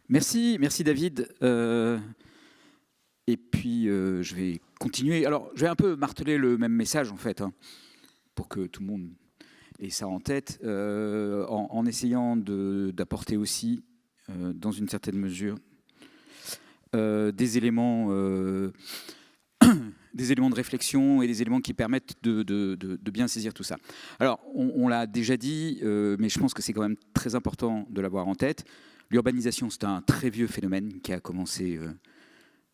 Merci David. Et puis je vais continuer. Alors je vais un peu marteler le même message en fait, pour que tout le monde ait ça en tête, en essayant d'apporter aussi, dans une certaine mesure, des éléments de réflexion et des éléments qui permettent de bien saisir tout ça. Alors, on l'a déjà dit, mais je pense que c'est quand même très important de l'avoir en tête. L'urbanisation, c'est un très vieux phénomène qui a commencé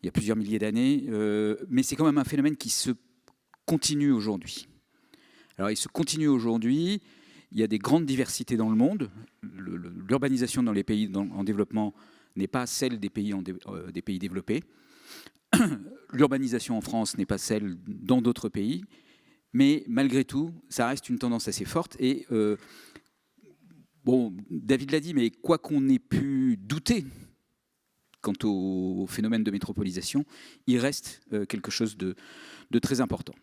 il y a plusieurs milliers d'années, mais c'est quand même un phénomène qui se continue aujourd'hui. Alors, il se continue aujourd'hui, il y a des grandes diversités dans le monde. L'urbanisation dans les pays en développement n'est pas celle des pays développés. L'urbanisation en France n'est pas celle dans d'autres pays, mais malgré tout, ça reste une tendance assez forte. Et bon, David l'a dit, mais quoi qu'on ait pu douter quant au phénomène de métropolisation, il reste quelque chose de très important.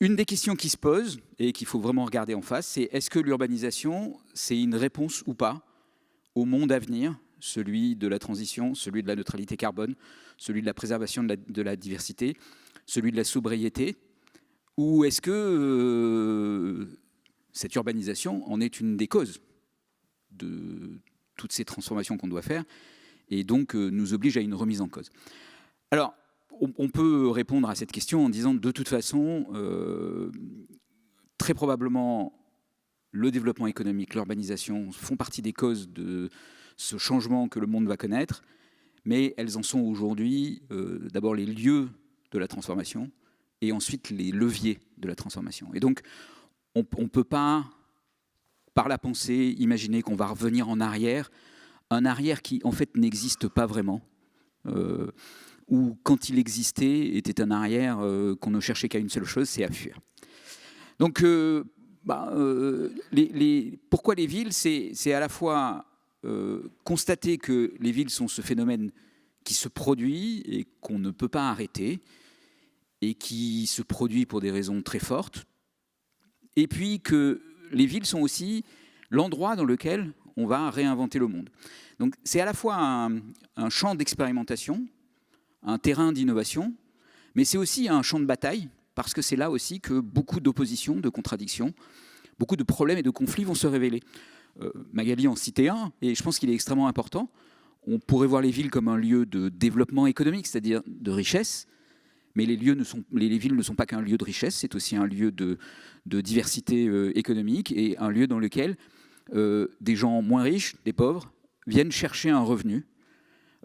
Une des questions qui se pose et qu'il faut vraiment regarder en face, c'est est-ce que l'urbanisation, c'est une réponse ou pas au monde à venir, celui de la transition, celui de la neutralité carbone, celui de la préservation de la diversité, celui de la sobriété, ou est-ce que cette urbanisation en est une des causes de toutes ces transformations qu'on doit faire, et donc nous oblige à une remise en cause. Alors, on peut répondre à cette question en disant de toute façon, très probablement, le développement économique, l'urbanisation font partie des causes de ce changement que le monde va connaître, mais elles en sont aujourd'hui d'abord les lieux de la transformation et ensuite les leviers de la transformation. Et donc, on ne peut pas, par la pensée, imaginer qu'on va revenir en arrière, un arrière qui, en fait, n'existe pas vraiment, ou quand il existait, était un arrière qu'on ne cherchait qu'à une seule chose, c'est à fuir. Donc, pourquoi les villes, c'est à la fois constater que les villes sont ce phénomène qui se produit et qu'on ne peut pas arrêter, et qui se produit pour des raisons très fortes, et puis que les villes sont aussi l'endroit dans lequel on va réinventer le monde. Donc c'est à la fois un champ d'expérimentation, un terrain d'innovation, mais c'est aussi un champ de bataille, parce que c'est là aussi que beaucoup d'oppositions, de contradictions, beaucoup de problèmes et de conflits vont se révéler. Magali en citait un, et je pense qu'il est extrêmement important. On pourrait voir les villes comme un lieu de développement économique, c'est-à-dire de richesse, mais les villes ne sont pas qu'un lieu de richesse, c'est aussi un lieu de diversité économique et un lieu dans lequel des gens moins riches, des pauvres, viennent chercher un revenu,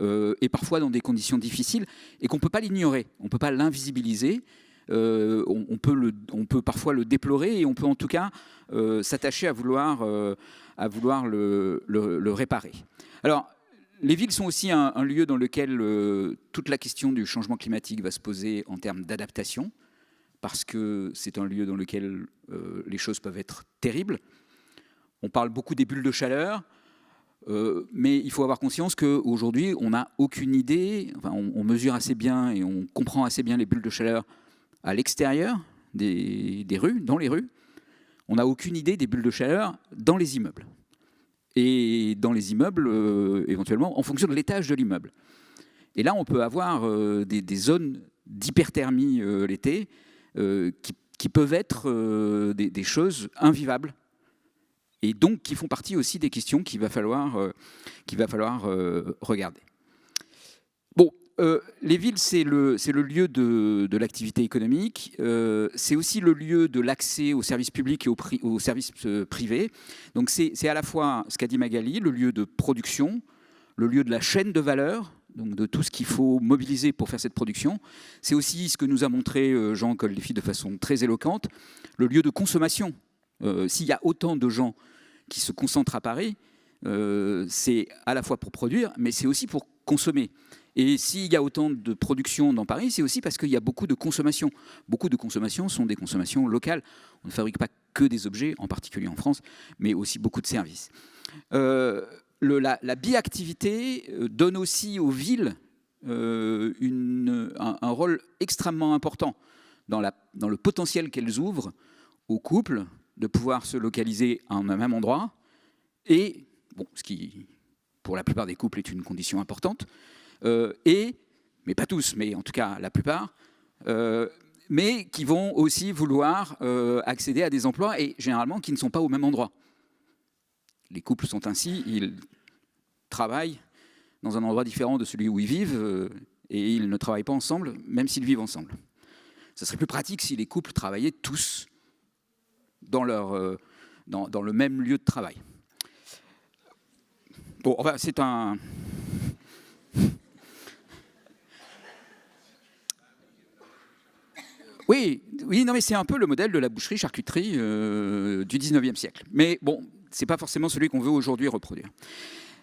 et parfois dans des conditions difficiles, et qu'on ne peut pas l'ignorer, on ne peut pas l'invisibiliser. On peut parfois le déplorer, et on peut en tout cas s'attacher à vouloir le réparer. Alors, les villes sont aussi un lieu dans lequel toute la question du changement climatique va se poser en termes d'adaptation, parce que c'est un lieu dans lequel les choses peuvent être terribles. On parle beaucoup des bulles de chaleur, mais il faut avoir conscience qu'aujourd'hui, on n'a aucune idée, enfin, on mesure assez bien et on comprend assez bien les bulles de chaleur à l'extérieur des rues, dans les rues. On n'a aucune idée des bulles de chaleur dans les immeubles. Et dans les immeubles, éventuellement, en fonction de l'étage de l'immeuble. Et là, on peut avoir des zones d'hyperthermie l'été qui peuvent être des choses invivables. Et donc, qui font partie aussi des questions qu'il va falloir regarder. Bon, les villes, c'est le lieu de l'activité économique, c'est aussi le lieu de l'accès aux services publics et aux services privés. Donc c'est à la fois, ce qu'a dit Magali, le lieu de production, le lieu de la chaîne de valeur, donc de tout ce qu'il faut mobiliser pour faire cette production. C'est aussi ce que nous a montré Jean Col-Défi de façon très éloquente, le lieu de consommation. S'il y a autant de gens qui se concentrent à Paris, c'est à la fois pour produire, mais c'est aussi pour consommer. Et s'il y a autant de production dans Paris, c'est aussi parce qu'il y a beaucoup de consommation. Beaucoup de consommations sont des consommations locales. On ne fabrique pas que des objets, en particulier en France, mais aussi beaucoup de services. La biactivité donne aussi aux villes un rôle extrêmement important dans le potentiel qu'elles ouvrent aux couples de pouvoir se localiser à un même endroit et, bon, ce qui pour la plupart des couples, est une condition importante, mais pas tous, mais en tout cas la plupart, mais qui vont aussi vouloir accéder à des emplois, et généralement qui ne sont pas au même endroit. Les couples sont ainsi, ils travaillent dans un endroit différent de celui où ils vivent, et ils ne travaillent pas ensemble, même s'ils vivent ensemble. Ça serait plus pratique si les couples travaillaient tous dans le même lieu de travail. Bon, enfin, c'est un... Oui, non, mais c'est un peu le modèle de la boucherie-charcuterie du 19e siècle. Mais bon, c'est pas forcément celui qu'on veut aujourd'hui reproduire.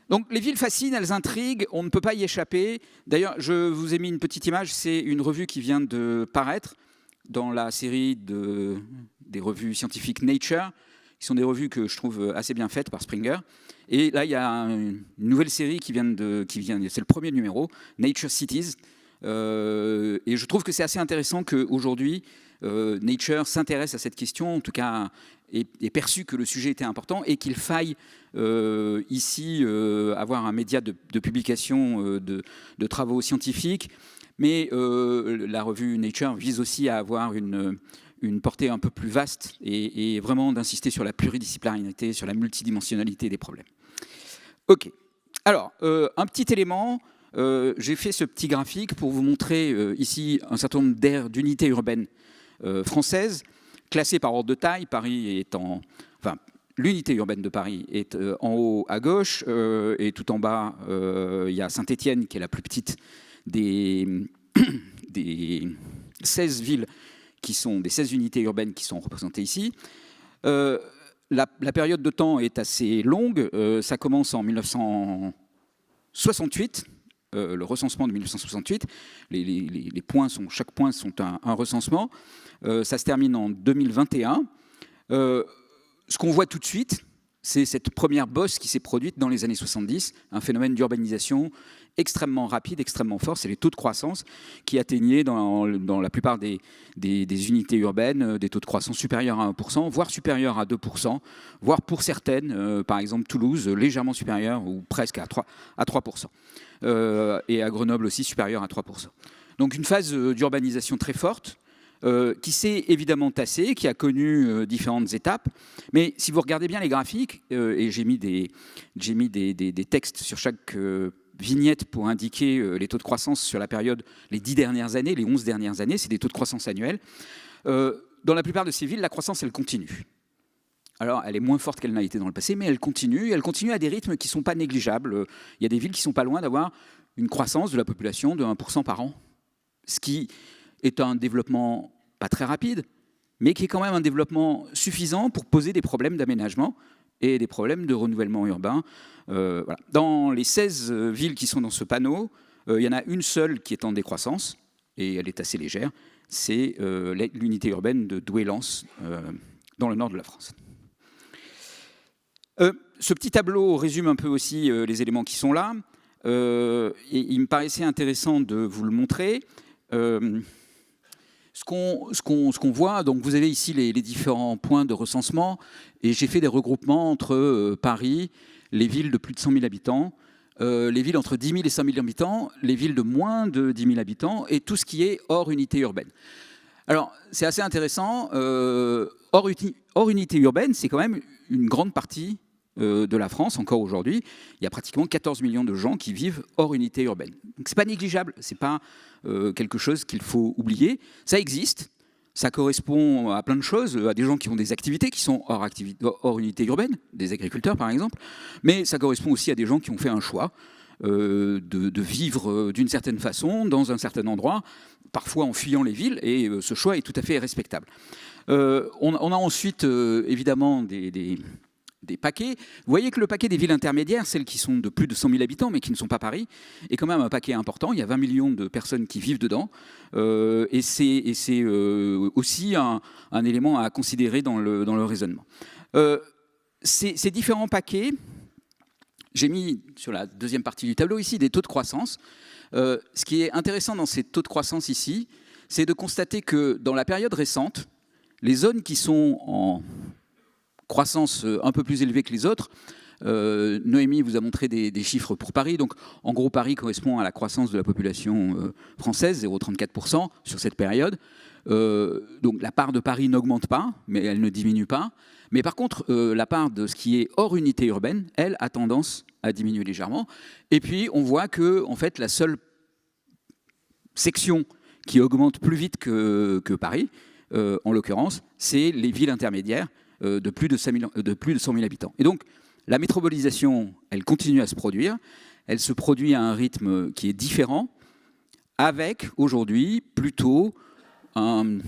Donc les villes fascinent, elles intriguent, on ne peut pas y échapper. D'ailleurs, je vous ai mis une petite image, c'est une revue qui vient de paraître dans la série des revues scientifiques Nature, qui sont des revues que je trouve assez bien faites par Springer. Et là, il y a une nouvelle série qui vient, c'est le premier numéro, Nature Cities. Et je trouve que c'est assez intéressant qu'aujourd'hui, Nature s'intéresse à cette question, en tout cas est perçu que le sujet était important et qu'il faille ici avoir un média de publication de travaux scientifiques. Mais la revue Nature vise aussi à avoir une portée un peu plus vaste et vraiment d'insister sur la pluridisciplinarité, sur la multidimensionnalité des problèmes. Ok. Alors, un petit élément. J'ai fait ce petit graphique pour vous montrer ici un certain nombre d'aires d'unités urbaines françaises, classées par ordre de taille. Paris est enfin, l'unité urbaine de Paris est en haut à gauche, et tout en bas, il y a Saint-Étienne, qui est la plus petite des 16 villes qui sont des 16 unités urbaines qui sont représentées ici. La période de temps est assez longue. Ça commence en 1968. Le recensement de 1968, les points chaque point sont un recensement. Ça se termine en 2021. Ce qu'on voit tout de suite, c'est cette première bosse qui s'est produite dans les années 70, un phénomène d'urbanisation extrêmement rapide, extrêmement fort. C'est les taux de croissance qui atteignaient dans la plupart des unités urbaines des taux de croissance supérieurs à 1%, voire supérieurs à 2%, voire pour certaines, par exemple Toulouse, légèrement supérieurs ou presque à 3%. Et à Grenoble aussi supérieur à 3%. Donc une phase d'urbanisation très forte, qui s'est évidemment tassée, qui a connu différentes étapes. Mais si vous regardez bien les graphiques, et j'ai mis des textes sur chaque vignette pour indiquer les taux de croissance sur la période, les 10 dernières années, les 11 dernières années, c'est des taux de croissance annuels. Dans la plupart de ces villes, la croissance, elle continue. Alors, elle est moins forte qu'elle n'a été dans le passé, mais elle continue à des rythmes qui ne sont pas négligeables. Il y a des villes qui ne sont pas loin d'avoir une croissance de la population de 1% par an, ce qui est un développement pas très rapide, mais qui est quand même un développement suffisant pour poser des problèmes d'aménagement et des problèmes de renouvellement urbain. Voilà. Dans les 16 villes qui sont dans ce panneau, il y en a une seule qui est en décroissance, et elle est assez légère, c'est l'unité urbaine de Douai-Lens, dans le nord de la France. Ce petit tableau résume un peu aussi les éléments qui sont là, et il me paraissait intéressant de vous le montrer. Ce qu'on voit, donc vous avez ici les différents points de recensement, et j'ai fait des regroupements entre Paris, les villes de plus de 100 000 habitants, les villes entre 10 000 et 100 000 habitants, les villes de moins de 10 000 habitants, et tout ce qui est hors unité urbaine. Alors, c'est assez intéressant. Hors unité urbaine, c'est quand même une grande partie de la France, encore aujourd'hui. Il y a pratiquement 14 millions de gens qui vivent hors unité urbaine. Donc, ce n'est pas négligeable, ce n'est pas quelque chose qu'il faut oublier. Ça existe, ça correspond à plein de choses, à des gens qui ont des activités qui sont hors unité urbaine, des agriculteurs par exemple, mais ça correspond aussi à des gens qui ont fait un choix de vivre d'une certaine façon, dans un certain endroit, parfois en fuyant les villes, et ce choix est tout à fait respectable. On a ensuite évidemment des paquets. Vous voyez que le paquet des villes intermédiaires, celles qui sont de plus de 100 000 habitants, mais qui ne sont pas Paris, est quand même un paquet important. Il y a 20 millions de personnes qui vivent dedans. Et c'est aussi un élément à considérer dans le raisonnement. Ces différents paquets, j'ai mis sur la deuxième partie du tableau ici des taux de croissance. Ce qui est intéressant dans ces taux de croissance ici, c'est de constater que dans la période récente, les zones qui sont en croissance un peu plus élevée que les autres Noémie vous a montré des chiffres pour Paris. Donc, en gros, Paris correspond à la croissance de la population française, 0,34% sur cette période. Donc, la part de Paris n'augmente pas, mais elle ne diminue pas. Mais par contre, la part de ce qui est hors unité urbaine, elle, a tendance à diminuer légèrement. Et puis, on voit que, en fait, la seule section qui augmente plus vite que Paris, en l'occurrence, c'est les villes intermédiaires de plus de 100 000 habitants. Et donc, la métropolisation, elle continue à se produire. Elle se produit à un rythme qui est différent, avec, aujourd'hui, plutôt un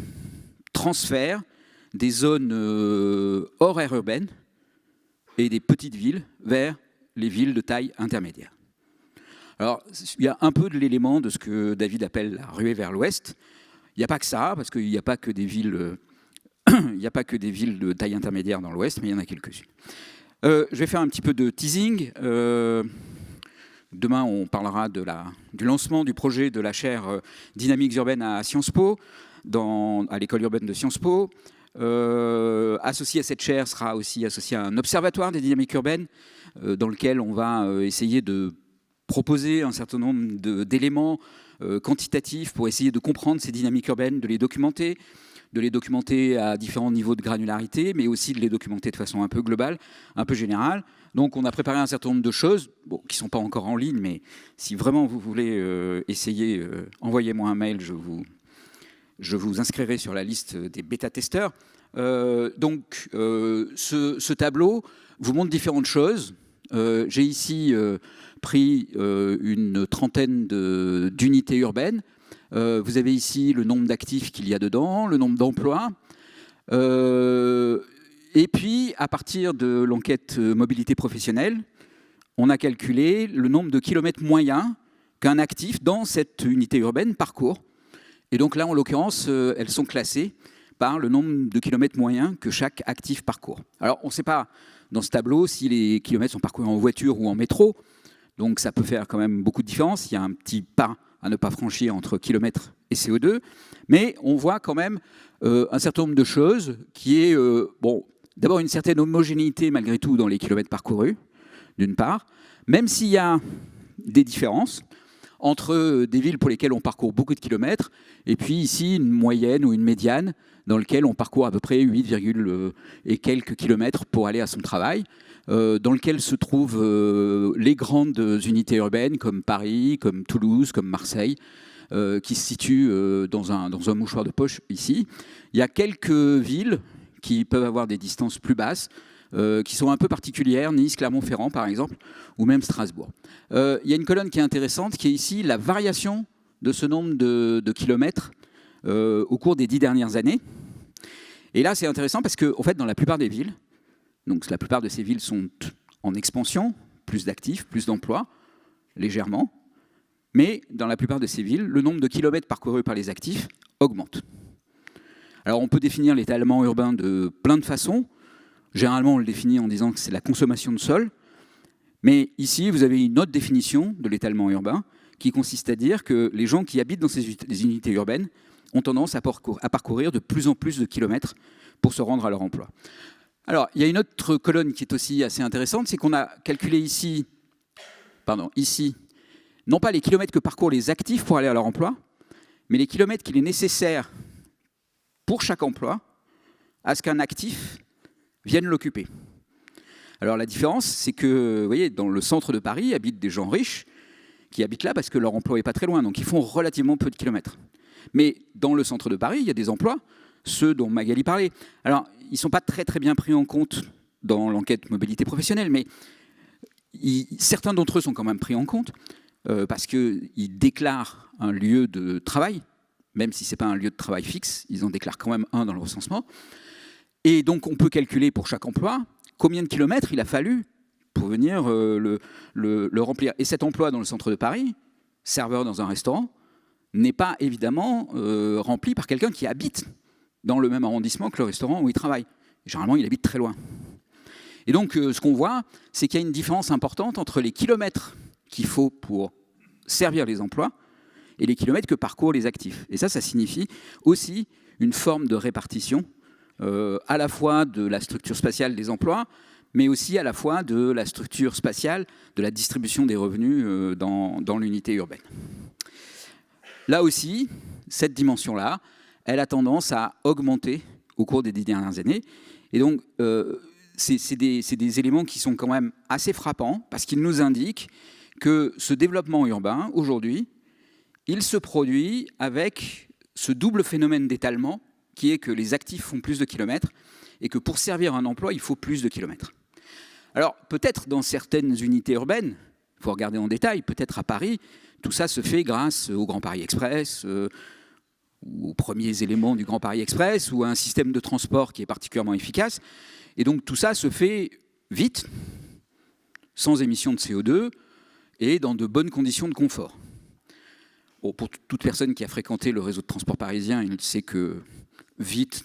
transfert des zones hors aire urbaine et des petites villes vers les villes de taille intermédiaire. Alors, il y a un peu de l'élément de ce que David appelle la ruée vers l'ouest. Il n'y a pas que ça, parce qu'il n'y a pas que des villes, il n'y a pas que des villes de taille intermédiaire dans l'ouest, mais il y en a quelques-unes. Je vais faire un petit peu de teasing. Demain, on parlera du lancement du projet de la chaire Dynamiques urbaines à Sciences Po, à l'école urbaine de Sciences Po. Associé à cette chaire sera aussi associé à un observatoire des dynamiques urbaines, dans lequel on va essayer de proposer un certain nombre d'éléments quantitatifs pour essayer de comprendre ces dynamiques urbaines, de les documenter à différents niveaux de granularité, mais aussi de les documenter de façon un peu globale, un peu générale. Donc on a préparé un certain nombre de choses, bon, qui ne sont pas encore en ligne, mais si vraiment vous voulez essayer, envoyez-moi un mail, je vous inscrirai sur la liste des bêta-testeurs. Donc ce tableau vous montre différentes choses. J'ai ici pris une trentaine d'unités urbaines. Vous avez ici le nombre d'actifs qu'il y a dedans, le nombre d'emplois. Et puis, à partir de l'enquête mobilité professionnelle, on a calculé le nombre de kilomètres moyens qu'un actif dans cette unité urbaine parcourt. Et donc là, en l'occurrence, elles sont classées par le nombre de kilomètres moyens que chaque actif parcourt. Alors, on ne sait pas dans ce tableau si les kilomètres sont parcourus en voiture ou en métro. Donc ça peut faire quand même beaucoup de différence. Il y a un petit pas à ne pas franchir entre kilomètres et CO2. Mais on voit quand même un certain nombre de choses qui est, bon, d'abord une certaine homogénéité malgré tout dans les kilomètres parcourus, d'une part, même s'il y a des différences entre des villes pour lesquelles on parcourt beaucoup de kilomètres et puis ici une moyenne ou une médiane dans laquelle on parcourt à peu près 8, et quelques kilomètres pour aller à son travail, dans lequel se trouvent les grandes unités urbaines comme Paris, comme Toulouse, comme Marseille, qui se situent dans un mouchoir de poche ici. Il y a quelques villes qui peuvent avoir des distances plus basses, qui sont un peu particulières, Nice, Clermont-Ferrand par exemple, ou même Strasbourg. Il y a une colonne qui est intéressante, qui est ici la variation de ce nombre de kilomètres au cours des 10 dernières années. Et là, c'est intéressant parce que, en fait, dans la plupart des villes, donc la plupart de ces villes sont en expansion, plus d'actifs, plus d'emplois, légèrement, mais dans la plupart de ces villes, le nombre de kilomètres parcourus par les actifs augmente. Alors, on peut définir l'étalement urbain de plein de façons. Généralement, on le définit en disant que c'est la consommation de sol. Mais ici, vous avez une autre définition de l'étalement urbain qui consiste à dire que les gens qui habitent dans ces unités urbaines ont tendance à parcourir de plus en plus de kilomètres pour se rendre à leur emploi. Alors, il y a une autre colonne qui est aussi assez intéressante, c'est qu'on a calculé ici, non pas les kilomètres que parcourent les actifs pour aller à leur emploi, mais les kilomètres qu'il est nécessaire pour chaque emploi à ce qu'un actif vienne l'occuper. Alors la différence, c'est que, vous voyez, dans le centre de Paris habitent des gens riches qui habitent là parce que leur emploi n'est pas très loin, donc ils font relativement peu de kilomètres. Mais dans le centre de Paris, il y a des emplois, ceux dont Magali parlait. Alors, ils ne sont pas très bien pris en compte dans l'enquête mobilité professionnelle, mais certains d'entre eux sont quand même pris en compte parce qu'ils déclarent un lieu de travail, même si ce n'est pas un lieu de travail fixe, ils en déclarent quand même un dans le recensement. Et donc, on peut calculer pour chaque emploi combien de kilomètres il a fallu pour venir le remplir. Et cet emploi dans le centre de Paris, serveur dans un restaurant, n'est pas évidemment rempli par quelqu'un qui habite dans le même arrondissement que le restaurant où il travaille. Généralement, il habite très loin. Et donc, ce qu'on voit, c'est qu'il y a une différence importante entre les kilomètres qu'il faut pour servir les emplois et les kilomètres que parcourent les actifs. Et ça signifie aussi une forme de répartition à la fois de la structure spatiale des emplois, mais aussi à la fois de la structure spatiale, de la distribution des revenus dans l'unité urbaine. Là aussi, cette dimension-là, elle a tendance à augmenter au cours des 10 dernières années. Et donc, c'est des éléments qui sont quand même assez frappants, parce qu'ils nous indiquent que ce développement urbain, aujourd'hui, il se produit avec ce double phénomène d'étalement, qui est que les actifs font plus de kilomètres, et que pour servir un emploi, il faut plus de kilomètres. Alors, peut-être dans certaines unités urbaines, il faut regarder en détail, peut-être à Paris, tout ça se fait grâce au Grand Paris Express, aux premiers éléments du Grand Paris Express, ou à un système de transport qui est particulièrement efficace. Et donc tout ça se fait vite, sans émissions de CO2, et dans de bonnes conditions de confort. Bon, pour toute personne qui a fréquenté le réseau de transport parisien, il sait que vite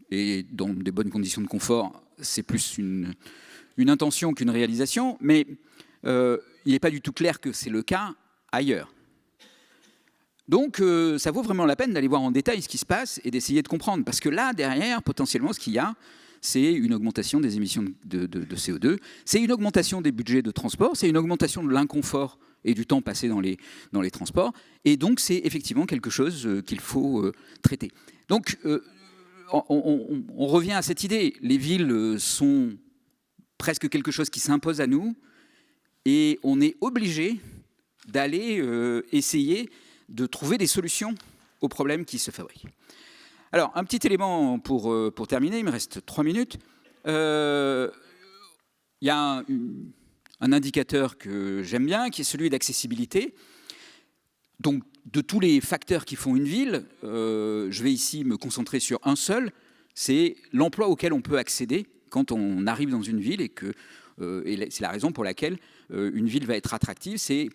et dans des bonnes conditions de confort, c'est plus une intention qu'une réalisation, mais il n'est pas du tout clair que c'est le cas ailleurs. Donc ça vaut vraiment la peine d'aller voir en détail ce qui se passe et d'essayer de comprendre, parce que là, derrière, potentiellement, ce qu'il y a, c'est une augmentation des émissions de CO2, c'est une augmentation des budgets de transport, c'est une augmentation de l'inconfort et du temps passé dans les transports, et donc c'est effectivement quelque chose qu'il faut traiter. Donc on revient à cette idée, les villes sont presque quelque chose qui s'impose à nous, et on est obligé d'aller essayer de trouver des solutions aux problèmes qui se fabriquent. Alors, un petit élément pour terminer, il me reste 3 minutes. Il y a un indicateur que j'aime bien, qui est celui d'accessibilité. Donc, de tous les facteurs qui font une ville, je vais ici me concentrer sur un seul, c'est l'emploi auquel on peut accéder quand on arrive dans une ville, et c'est la raison pour laquelle une ville va être attractive, c'est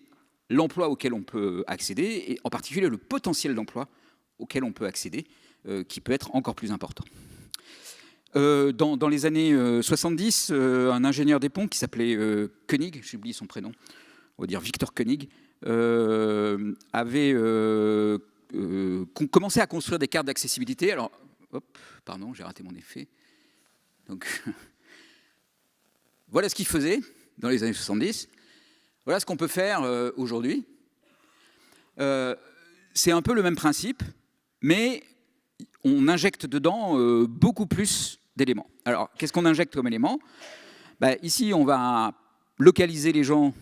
l'emploi auquel on peut accéder, et en particulier le potentiel d'emploi auquel on peut accéder, qui peut être encore plus important. Dans les années 70, un ingénieur des ponts qui s'appelait Koenig, j'ai oublié son prénom, on va dire Victor Koenig, avait commencé à construire des cartes d'accessibilité. Alors, hop, pardon, j'ai raté mon effet. Donc, voilà ce qu'il faisait dans les années 70. Voilà ce qu'on peut faire aujourd'hui. C'est un peu le même principe, mais on injecte dedans beaucoup plus d'éléments. Alors, qu'est-ce qu'on injecte comme élément ? Ici, on va localiser les gens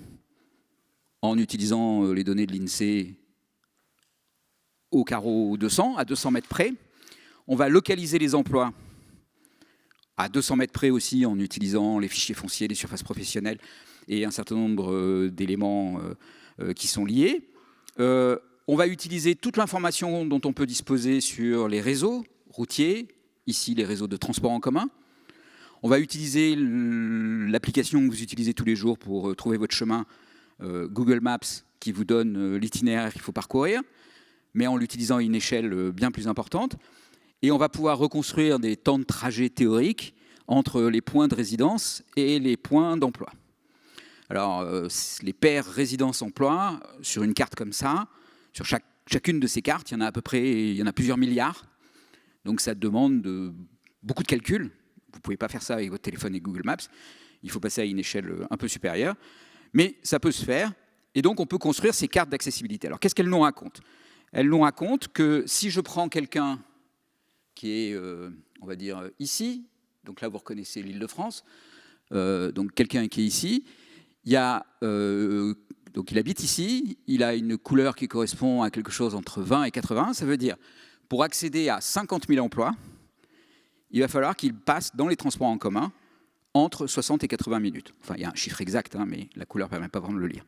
en utilisant les données de l'INSEE au carreau 200, à 200 mètres près. On va localiser les emplois à 200 mètres près aussi, en utilisant les fichiers fonciers, les surfaces professionnelles et un certain nombre d'éléments qui sont liés. On va utiliser toute l'information dont on peut disposer sur les réseaux routiers, ici les réseaux de transport en commun. On va utiliser l'application que vous utilisez tous les jours pour trouver votre chemin, Google Maps, qui vous donne l'itinéraire qu'il faut parcourir, mais en l'utilisant à une échelle bien plus importante. Et on va pouvoir reconstruire des temps de trajet théoriques entre les points de résidence et les points d'emploi. Alors, les paires résidence-emploi, sur une carte comme ça, sur chacune de ces cartes, il y en a plusieurs milliards. Donc ça demande beaucoup de calculs. Vous ne pouvez pas faire ça avec votre téléphone et Google Maps. Il faut passer à une échelle un peu supérieure. Mais ça peut se faire. Et donc on peut construire ces cartes d'accessibilité. Alors qu'est-ce qu'elles nous racontent ? Elles nous racontent que si je prends quelqu'un qui est, on va dire, ici, donc là vous reconnaissez l'Île-de-France, donc quelqu'un qui est ici, donc il habite ici, il a une couleur qui correspond à quelque chose entre 20 et 80, ça veut dire, pour accéder à 50 000 emplois, il va falloir qu'il passe dans les transports en commun entre 60 et 80 minutes. Enfin, il y a un chiffre exact, mais la couleur ne permet pas vraiment de le lire.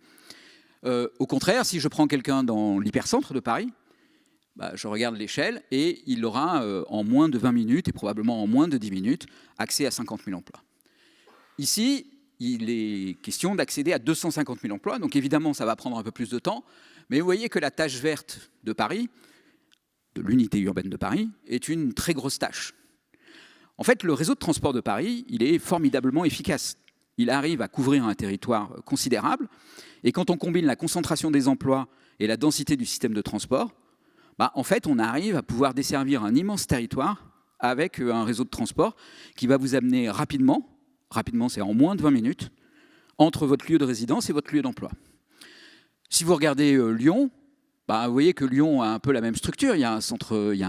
Au contraire, si je prends quelqu'un dans l'hypercentre de Paris, je regarde l'échelle et il aura en moins de 20 minutes et probablement en moins de 10 minutes accès à 50 000 emplois. Ici, il est question d'accéder à 250 000 emplois, donc évidemment ça va prendre un peu plus de temps, mais vous voyez que la tâche verte de Paris, de l'unité urbaine de Paris, est une très grosse tâche. En fait, le réseau de transport de Paris, il est formidablement efficace. Il arrive à couvrir un territoire considérable, et quand on combine la concentration des emplois et la densité du système de transport, en fait, on arrive à pouvoir desservir un immense territoire avec un réseau de transport qui va vous amener rapidement c'est en moins de 20 minutes, entre votre lieu de résidence et votre lieu d'emploi. Si vous regardez Lyon, vous voyez que Lyon a un peu la même structure. Il y a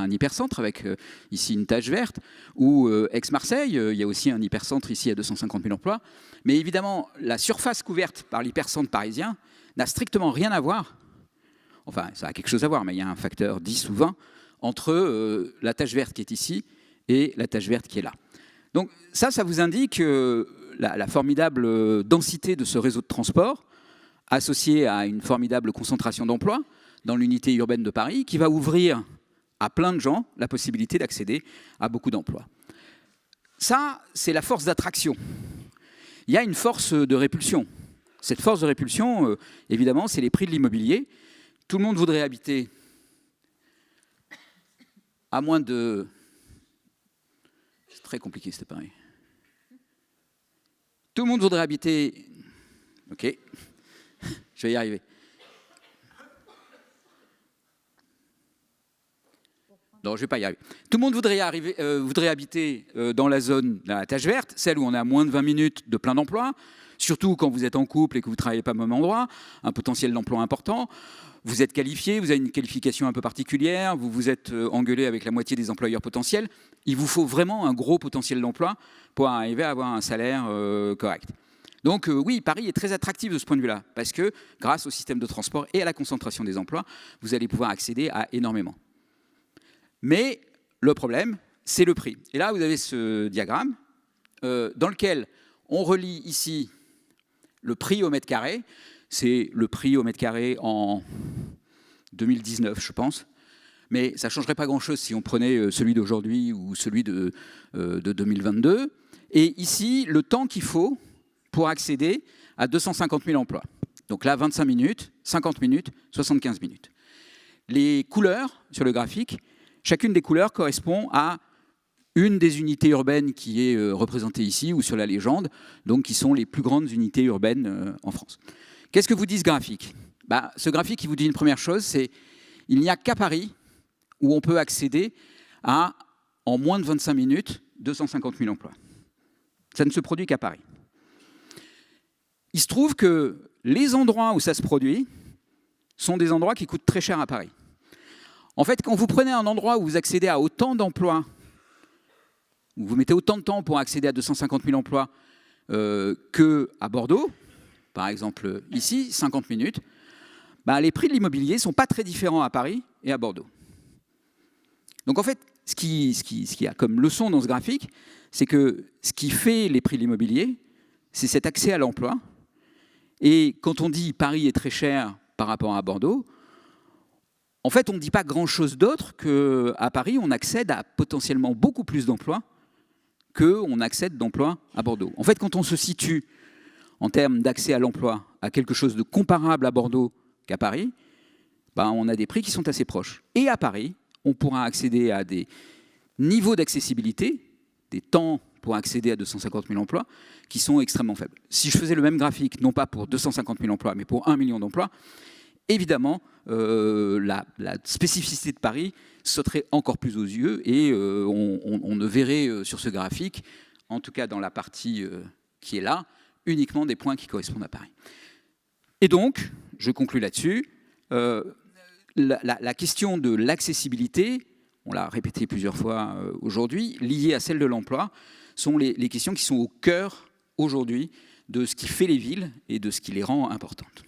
un hypercentre avec ici une tache verte, ou Aix-Marseille, il y a aussi un hypercentre ici à 250 000 emplois. Mais évidemment, la surface couverte par l'hypercentre parisien n'a strictement rien à voir, enfin ça a quelque chose à voir, mais il y a un facteur 10 ou 20 entre la tache verte qui est ici et la tache verte qui est là. Donc ça vous indique la formidable densité de ce réseau de transport, associée à une formidable concentration d'emplois dans l'unité urbaine de Paris, qui va ouvrir à plein de gens la possibilité d'accéder à beaucoup d'emplois. Ça, c'est la force d'attraction. Il y a une force de répulsion. Cette force de répulsion, évidemment, c'est les prix de l'immobilier. Tout le monde voudrait habiter à moins de... C'est très compliqué, c'est pareil. Tout le monde voudrait habiter... Ok, je vais y arriver. Non, je ne vais pas y arriver. Tout le monde voudrait habiter dans la zone de la tache verte, celle où on a moins de 20 minutes de plein d'emploi, surtout quand vous êtes en couple et que vous ne travaillez pas au même endroit, un potentiel d'emploi important. Vous êtes qualifié, vous avez une qualification un peu particulière, vous vous êtes engueulé avec la moitié des employeurs potentiels. Il vous faut vraiment un gros potentiel d'emploi pour arriver à avoir un salaire correct. Donc oui, Paris est très attractif de ce point de vue-là, parce que grâce au système de transport et à la concentration des emplois, vous allez pouvoir accéder à énormément. Mais le problème, c'est le prix. Et là, vous avez ce diagramme dans lequel on relie ici le prix au mètre carré. C'est le prix au mètre carré en 2019, je pense. Mais ça ne changerait pas grand-chose si on prenait celui d'aujourd'hui ou celui de 2022. Et ici, le temps qu'il faut pour accéder à 250 000 emplois. Donc là, 25 minutes, 50 minutes, 75 minutes. Les couleurs sur le graphique, chacune des couleurs correspond à une des unités urbaines qui est représentée ici ou sur la légende, donc qui sont les plus grandes unités urbaines en France. Qu'est-ce que vous dit ce graphique ? Ce graphique, il vous dit une première chose, c'est qu'il n'y a qu'à Paris où on peut accéder à, en moins de 25 minutes, 250 000 emplois. Ça ne se produit qu'à Paris. Il se trouve que les endroits où ça se produit sont des endroits qui coûtent très cher à Paris. En fait, quand vous prenez un endroit où vous accédez à autant d'emplois, où vous mettez autant de temps pour accéder à 250 000 emplois qu'à Bordeaux, par exemple ici, 50 minutes, les prix de l'immobilier ne sont pas très différents à Paris et à Bordeaux. Donc en fait, ce qui a comme leçon dans ce graphique, c'est que ce qui fait les prix de l'immobilier, c'est cet accès à l'emploi. Et quand on dit Paris est très cher par rapport à Bordeaux, en fait, on ne dit pas grand-chose d'autre qu'à Paris, on accède à potentiellement beaucoup plus d'emplois qu'on accède d'emplois à Bordeaux. En fait, quand on se situe en termes d'accès à l'emploi à quelque chose de comparable à Bordeaux qu'à Paris, on a des prix qui sont assez proches. Et à Paris, on pourra accéder à des niveaux d'accessibilité, des temps pour accéder à 250 000 emplois, qui sont extrêmement faibles. Si je faisais le même graphique, non pas pour 250 000 emplois, mais pour 1 million d'emplois, évidemment, la spécificité de Paris sauterait encore plus aux yeux et on ne verrait sur ce graphique, en tout cas dans la partie qui est là, uniquement des points qui correspondent à Paris. Et donc, je conclus là-dessus, la question de l'accessibilité, on l'a répété plusieurs fois aujourd'hui, liée à celle de l'emploi, sont les questions qui sont au cœur aujourd'hui de ce qui fait les villes et de ce qui les rend importantes.